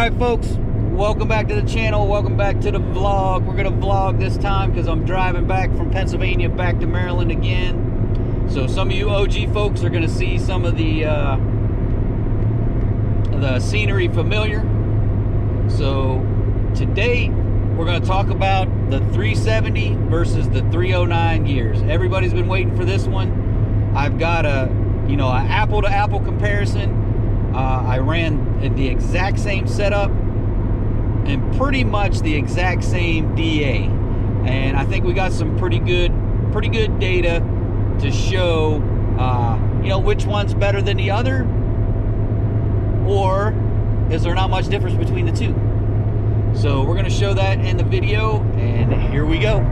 Alright folks, welcome back to the channel, welcome back to the vlog. We're going to vlog this time because I'm driving back from Pennsylvania back to Maryland again. So some of you OG folks are going to see some of the scenery familiar. So today we're going to talk about the 370 versus the 309 gears. Everybody's been waiting for this one. I've got a apple to apple comparison. I ran the exact same setup and pretty much the exact same DA, and I think we got some pretty good data to show which one's better than the other, or is there not much difference between the two. So we're going to show that in the video, and here we go.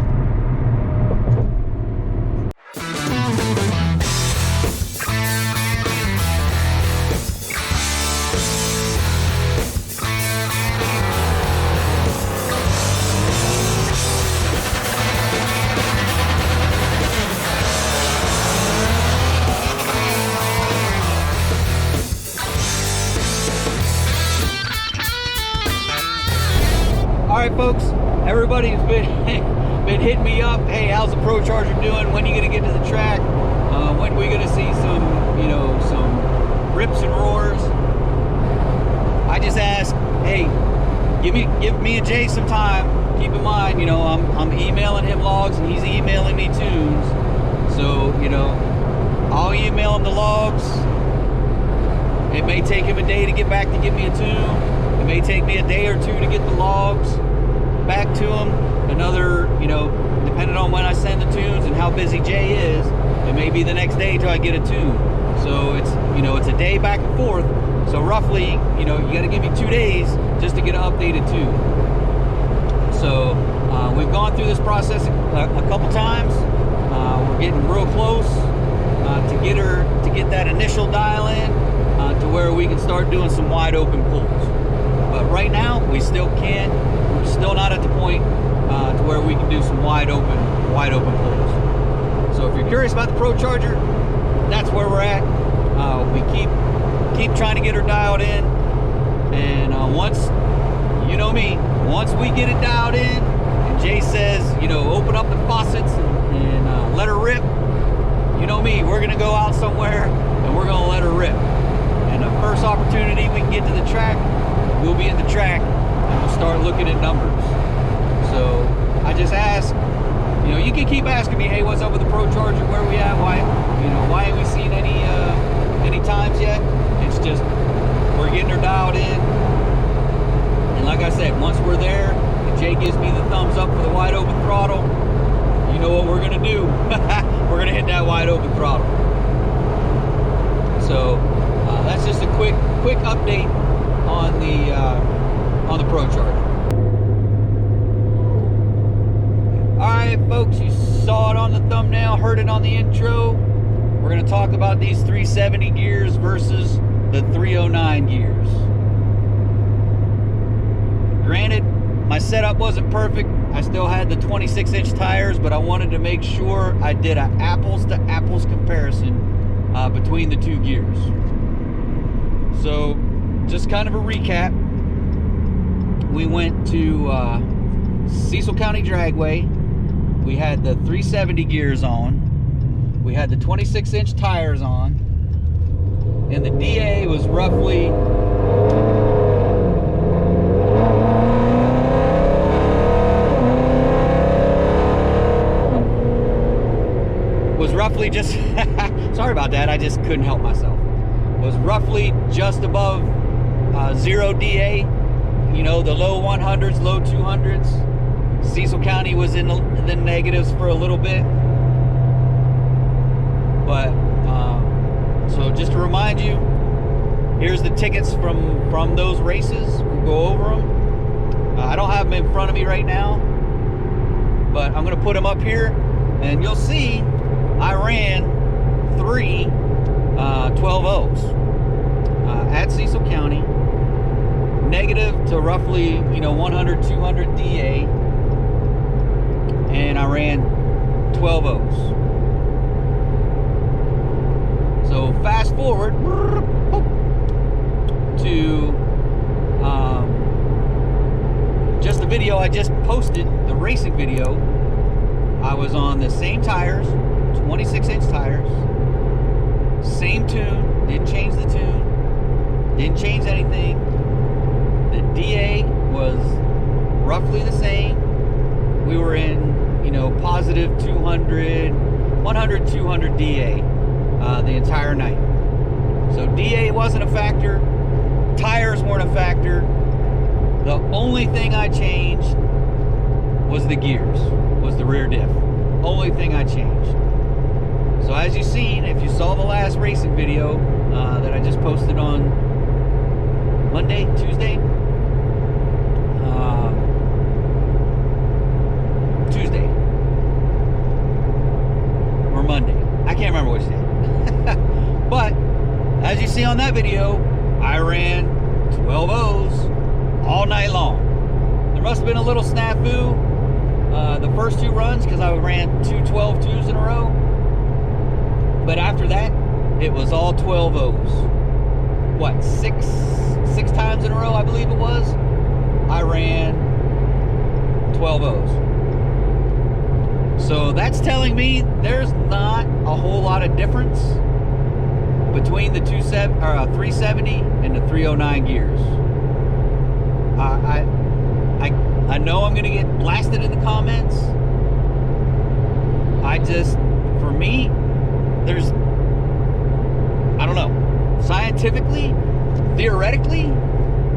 Alright folks, everybody's been hitting me up. Hey, how's the Procharger doing? When are you going to get to the track? When are we going to see some rips and roars? I just asked, hey, give me and Jay some time. Keep in mind, I'm emailing him logs and he's emailing me tunes. So, I'll email him the logs. It may take him a day to get back to give me a tune. It may take me a day or two to get the logs back to him. Another, depending on when I send the tunes and how busy Jay is, it may be the next day till I get a tune. So it's, it's a day back and forth. So roughly, you got to give me 2 days just to get an updated tune. So we've gone through this process a couple times. We're getting real close to get that initial dial in to where we can start doing some wide open pulls. But right now, we still can't. We're still not at the point to where we can do some wide open pulls. So if you're curious about the Procharger, that's where we're at. We keep trying to get her dialed in, and once we get it dialed in, and Jay says, open up the faucets and let her rip. Me, we're gonna go out somewhere and we're gonna let her rip. And the first opportunity we can get to the track, we'll be at the track and we'll start looking at numbers. So I just asked, you can keep asking me, hey, what's up with the Procharger? Where are we at? Why ain't we seen any times yet? It's just we're getting her dialed in. And like I said, once we're there, and Jay gives me the thumbs up for the wide open throttle, you know what we're gonna do? We're gonna hit that wide open throttle. So that's just a quick update on the Procharger. Alright folks, you saw it on the thumbnail, heard it on the intro. We're going to talk about these 370 gears versus the 309 gears. Granted, my setup wasn't perfect. I still had the 26-inch tires, but I wanted to make sure I did an apples to apples comparison between the two gears. So just kind of a recap, we went to Cecil County Dragway. We had the 370 gears on, we had the 26-inch tires on, and the DA was roughly just sorry about that, I just couldn't help myself. Was roughly just above 0 DA, the low 100s, low 200s. Cecil County was in the negatives for a little bit. But, so just to remind you, here's the tickets from those races. We'll go over them. I don't have them in front of me right now, but I'm going to put them up here, and you'll see I ran 3 12-0s at Cecil County, negative to roughly 100, 200 DA, and I ran 12-0s. So fast forward to video I just posted, the racing video, I was on the same tires, 26-inch tires, same tune, didn't change the tune, didn't change anything. The DA was roughly the same. We were in, you know, positive 200, 100, 200 DA the entire night. So DA wasn't a factor, tires weren't a factor. The only thing I changed was the gears, was the rear diff. Only thing I changed. So as you've seen, if you saw the last racing video that I just posted on Monday, Tuesday, Tuesday or Monday, I can't remember which day. But as you see on that video, I ran 12 O's all night long. There must have been a little snafu the first two runs because I ran two 12-2s in a row. But after that, it was all 12 O's. What, six times in a row, I believe it was, I ran 12 O's. So that's telling me there's not a whole lot of difference between the 370 and the 309 gears. I know I'm gonna get blasted in the comments. For me, I don't know, scientifically, theoretically,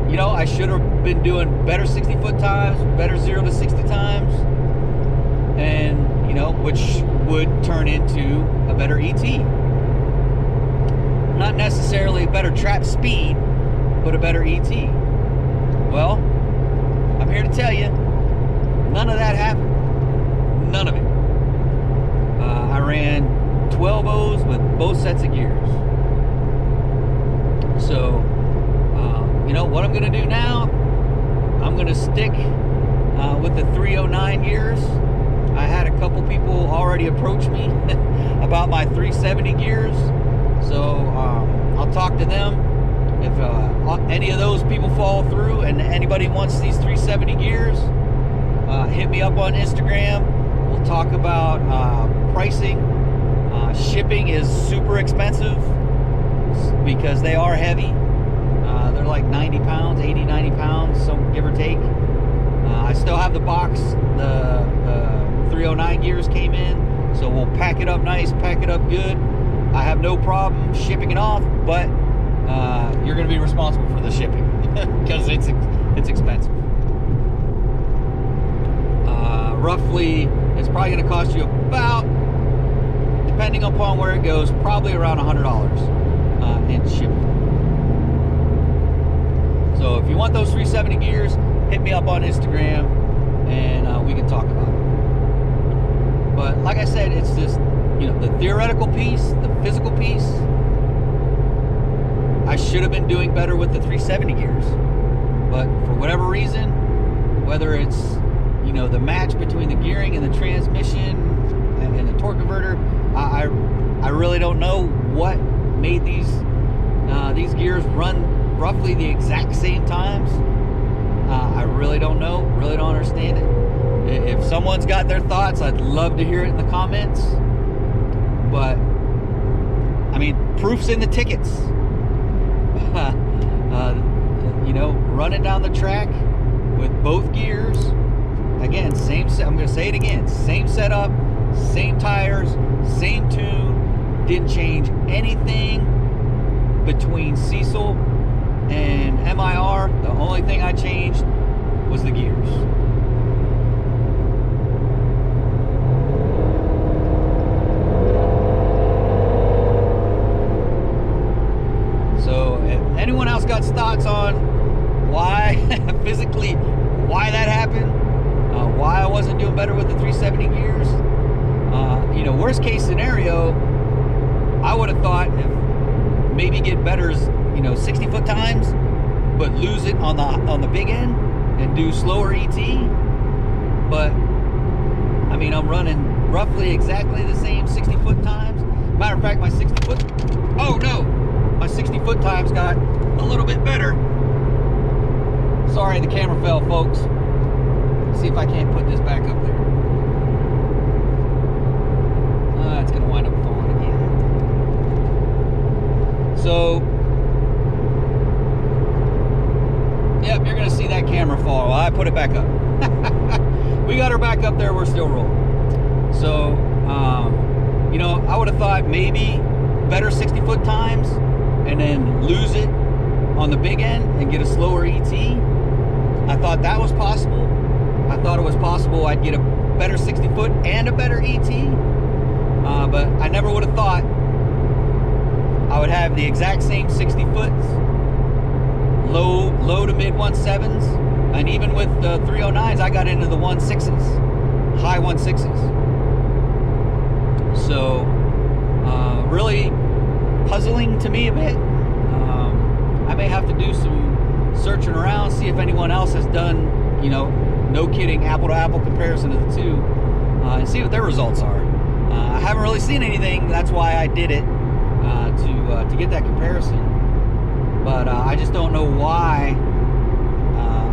you know, I should have been doing better 60-foot times, better 0 to 60 times, and, you know, which would turn into a better ET. Not necessarily a better trap speed, but a better ET. Well, I'm here to tell you, none of that happened. None of it. I ran 12 O's with both sets of gears. So, you know, what I'm going to do now, I'm going to stick with the 309 gears. I had a couple people already approach me about my 370 gears. So, I'll talk to them. If any of those people fall through and anybody wants these 370 gears, hit me up on Instagram. We'll talk about pricing. Shipping is super expensive because they are heavy. They're like 90 pounds, 80, 90 pounds, so give or take. I still have the box. The 309 gears came in, so we'll pack it up nice, pack it up good. I have no problem shipping it off, but you're going to be responsible for the shipping because it's expensive. Roughly, it's probably going to cost you about, depending upon where it goes, probably around $100 in shipping. So if you want those 370 gears, hit me up on Instagram and we can talk about it. But like I said, it's just, you know, the theoretical piece, the physical piece, I should have been doing better with the 370 gears. But for whatever reason, whether it's, you know, the match between the gearing and the transmission and the torque converter, I really don't know what made these gears run roughly the exact same times. I really don't know, really don't understand it. If someone's got their thoughts, I'd love to hear it in the comments. But I mean, proof's in the tickets. You know, running down the track with both gears, again, I'm going to say it again, same setup, same tires, same tune, didn't change anything between Cecil and MIR. The only thing I changed was the gears. So if anyone else got thoughts on why, physically, why that happened, why I wasn't doing better with the 370 gears, you know, worst case scenario, I would have thought if maybe get better, you know, 60-foot times, but lose it on the big end and do slower ET. But I mean, I'm running roughly exactly the same 60-foot times. Matter of fact, my 60-foot, oh no, my 60-foot times got a little bit better. Sorry, the camera fell, folks. See if I can't put this back up there. It's gonna wind up falling again. So, yep, you're gonna see that camera fall. I put it back up. We got her back up there. We're still rolling. So, you know, I would have thought maybe better 60-foot times and then lose it on the big end and get a slower ET. I thought that was possible. I thought it was possible I'd get a better 60-foot and a better ET. But I never would have thought I would have the exact same 60 foots, low to mid 1.7s, and even with the 309s, I got into the 1.6s, high 1.6s. So, really puzzling to me a bit. I may have to do some searching around, see if anyone else has done, you know, no kidding, apple-to-apple comparison of the two, and see what their results are. I haven't really seen anything. That's why I did it, to get that comparison. But I just don't know why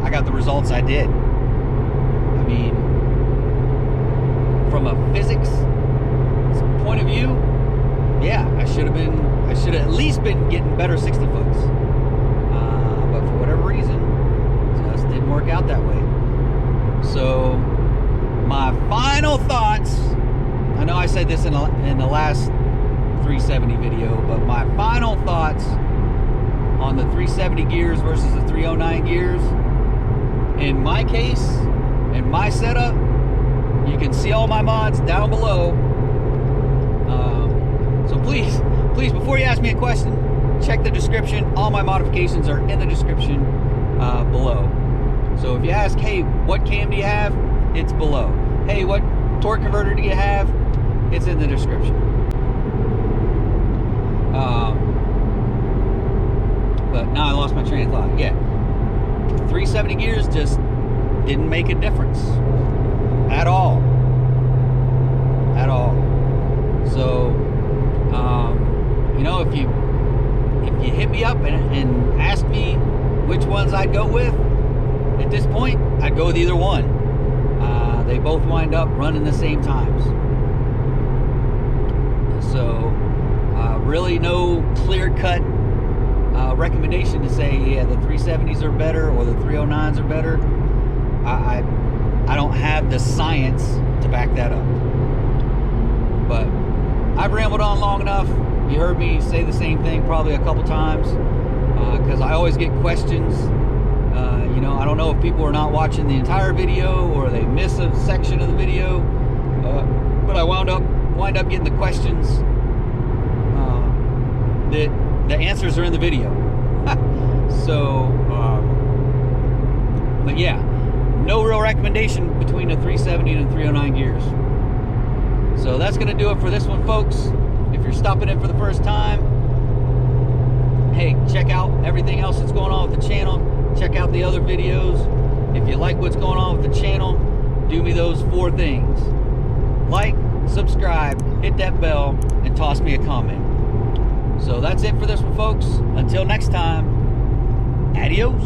I got the results I did. I mean, from a physics point of view, yeah, I should have at least been getting better 60 foots. But for whatever reason, it just didn't work out that way. So my final thoughts, I know I said this in the last 370 video, but my final thoughts on the 370 gears versus the 309 gears, in my case, in my setup, you can see all my mods down below. So please, before you ask me a question, check the description. All my modifications are in the description below. So if you ask, hey, what cam do you have? It's below. Hey, what torque converter do you have? It's in the description. But now I lost my train of thought. Yeah, 370 gears just didn't make a difference at all. At all. So, you know, if you hit me up and ask me which ones I'd go with, at this point, I'd go with either one. They both wind up running the same times. So, really no clear-cut recommendation to say, yeah, the 370s are better or the 309s are better. I don't have the science to back that up. But I've rambled on long enough. You heard me say the same thing probably a couple times, because I always get questions. You know, I don't know if people are not watching the entire video or they miss a section of the video, but I wind up getting the questions that the answers are in the video. So, but yeah, no real recommendation between a 370 and a 309 gears. So that's going to do it for this one, folks. If you're stopping in for the first time, hey, check out everything else that's going on with the channel. Check out the other videos. If you like what's going on with the channel, do me those 4 things. Like, subscribe, hit that bell, and toss me a comment. So that's it for this one, folks. Until next time, adios.